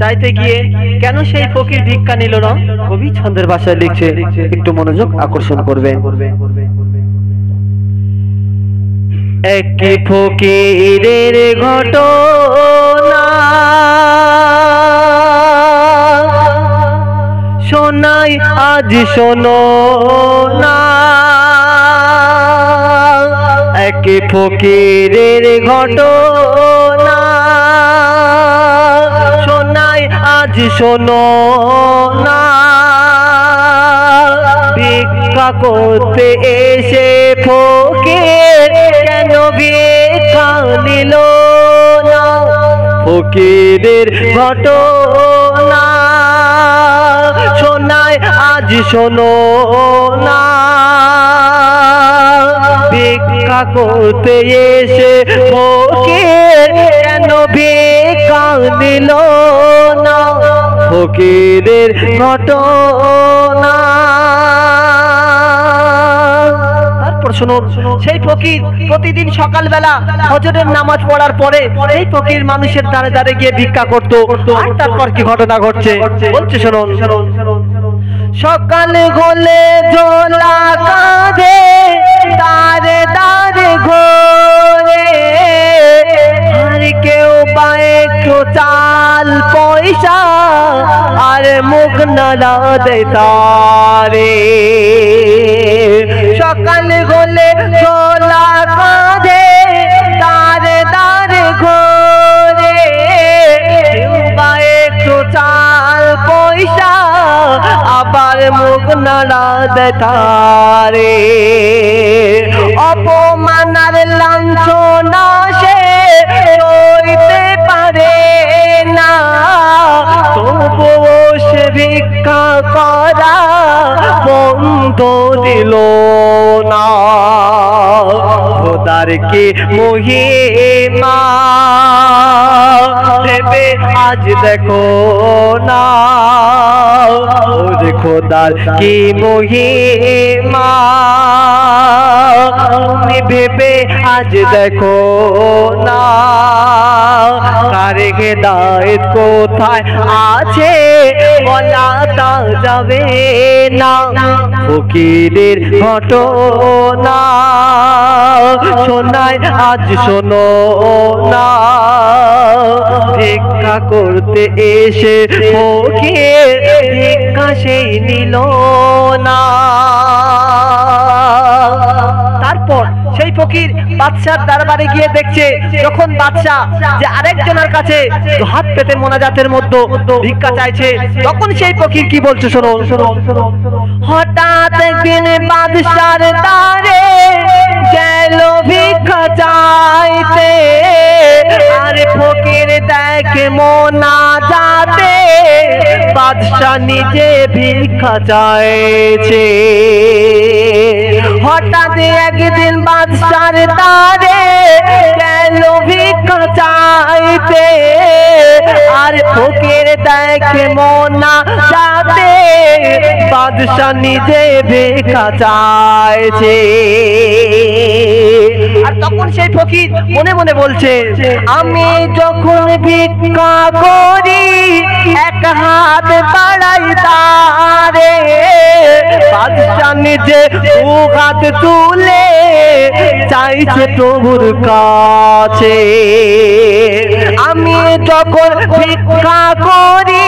চাইতে গিয়ে কেন সেই ফকির ভিক্ষা নিল না? কবি ছন্দের ভাষায় লিখছে, একটু মনোযোগ আকর্ষণ করবেন। এক ফকিরের ঘটনা শোনাই আজ শোনো না। এক ফকিরের ঘটনা শোনাই আজ শোনো না। ভিক্ষা করতে এসে ফকির কেন ভিক্ষা নিল না? ফকিরের ঘটনা শোনাই আজ শোনো না। ভিক্ষা করতে এসে ফকির কেন ভিক্ষা নিল না? ফকিরের ঘটনা। তারপর শুনুন, সেই ফকির প্রতিদিন সকালবেলা ফজরের নামাজ পড়ার পরে সেই ফকির মানুষের দ্বারে দ্বারে গিয়ে ভিক্ষা করতো। আর তারপর কি ঘটনা ঘটছে বলছে শুনুন। সকাল হলে ঝোলা কাঁধে দ্বারে দ্বারে ঘোরে, আর কেউ পায় একটু চাল পয়সা আর মুখ নাড়া দেয় তারে। সকাল হলে ঝোলা কাঁধে দ্বারে দ্বারে ঘোরে, কেউ পায় একটু চাল পয়সা আবার মুখ নাড়া দেয় তারে। অপমানার লাঞ্ছনা সে সইতে পারে না, তবুও সে ভিক্ষা করা বন্ধ দিল না। খোদার কি মহিমা ভেবে আজ দেখো না। খোদার কি মহিমা তুমি ভেবে আজ দেখো না। কার হেদায়েত কোথায় আছে বলা তা যাবে না। ফকিরের ঘটনা শোনায় আজ শোনো না। ভিক্ষা করতে এসে ফকির ভিক্ষা সেই নিল না। তারপর সেই ফকির বাদশার দরবারে গিয়ে দেখছে, যখন বাদশা যে আরেকজনের কাছে হাত পেতে মোনাজাতের মধ্যে ভিক্ষা চাইছে, তখন সেই ফকির কি বলছে শোনো। হঠাৎ একদিন বাদশার দ্বারে গেল ভিক্ষা চাইতে, আর ফকির দেখে মোনাজাতে বাদশা নিজে ভিক্ষা চাইছে। হঠাৎ একদিন বাদশার দ্বারে গেল ভিক্ষা চাইতে, আর ফকির দেখে মোনাজাতে বাদশা নিজে ভিক্ষা চাইছে। আর তখন সেই ফকির মনে মনে বলছে, আমি যখন ভিক্ষা করি এক হাত বাড়াই তারে, বাদশা নিজে দু হাত তুলে চাইছে প্রভুর কাছে। আমি যখন ভিক্ষা করি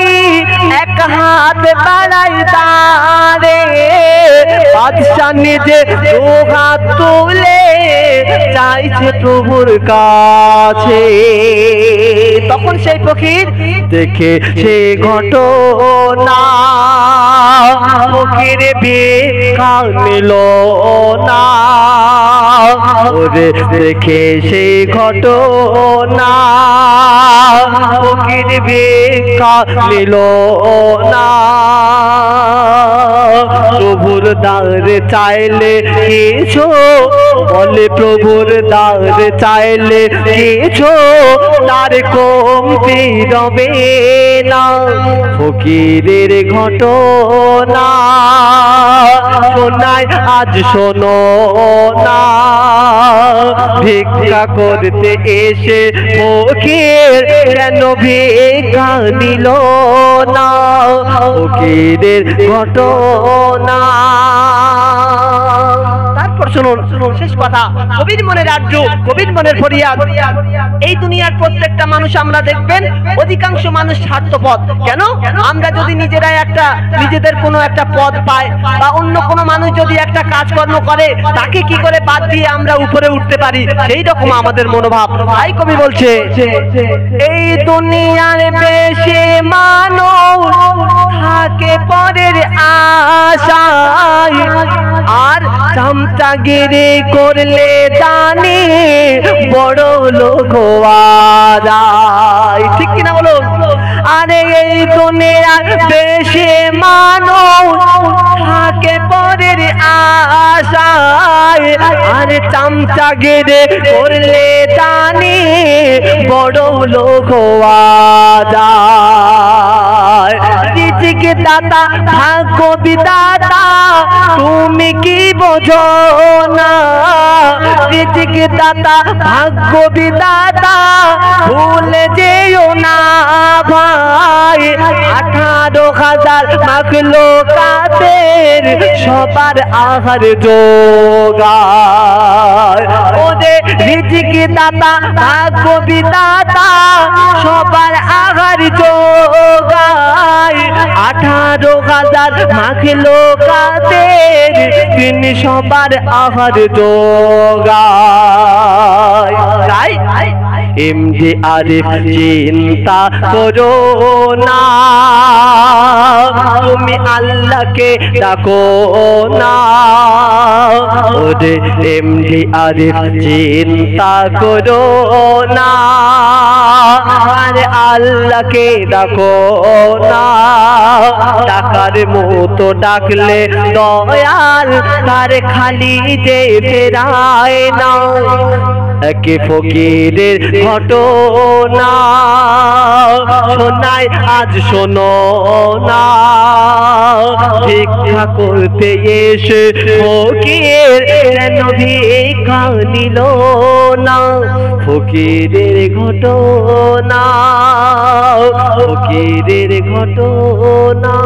এক হাত বাড়াই তারে, বাদশা নিজে দু হাত তুলে চাইছে প্রভুর কাছে। তখন সেই ফকির দেখে সে ঘটনা, ফকির ভিক্ষা নিল না। ওরে দেখে সে ঘটনা, ফকির ভিক্ষা নিল না। প্রভুর দ্বারে চাইলে কিছু, বলে প্রভুর দ্বারে চাইলে কিছু তার কমতি রবে না। ফকিরের ঘটনা শোনায় আজ শোনো না, ভিক্ষা করতে এসে ফকির কেন ভিক্ষা নিল না। ফকিরের ঘটনা। তারপর শুনুন শেষ কথা, কবির মনের রাজ্য, কবির মনের ফরিয়াদ। এই দুনিয়ার প্রত্যেকটা মানুষ আমরা দেখবেন অধিকাংশ মানুষ স্বার্থপর। কেন? আমরা যদি নিজেরাই নিজেদের কোনো একটা পদ পাই বা অন্য কোনো মানুষ যদি একটা কাজকর্ম করে তাকে কি করে বাদ দিয়ে আমরা উপরে উঠতে পারি, সেই রকম আমাদের মনোভাব। তাই কবি বলছে, এই দুনিয়ার বেশি মানুষ থাকে পরের আশায়, আর চামচাগিরি করলে জানি বড় লোক হওয়া যায়। ঠিক কিনা বলুন? আরে এই দুনিয়ার বেশি মানুষ থাকে পরের আশায়, আর চামচাগিরি করলে জানি বড় লোক হওয়া যায়। রিজিক দাতা ভাগ্য বিধাতা তুমি কি বোঝো না? রিজিক দাতা ভাগ্য বিধাতা ভুলে যেও না ভাই। 18,000 মাখলুকাতের সবার আহার জোগায়। ওদের রিজিক দাতা ভাগ্য বিধাতা সবার আহার জোগায়। 18,000 মাখলুকাতের তিনি সবার আহার জোগায়। তাই এমডি আরিফ চিন্তা করো না, তুমি আল্লাহকে ডাকো না। ওরে এমডি আরিফ চিন্তা করো না, আরে আল্লাহকে ডাকো না। ডাকার মতো ডাকলে দয়াল তার খালি যে ফেরায় না। একে ফকিরের ঘটনা শোনায় আজ শোনো না, ভিক্ষা করতে এসে ফকির কেন ভিক্ষা নিল না। ফকিরের ঘটনা, ফকিরের ঘটনা।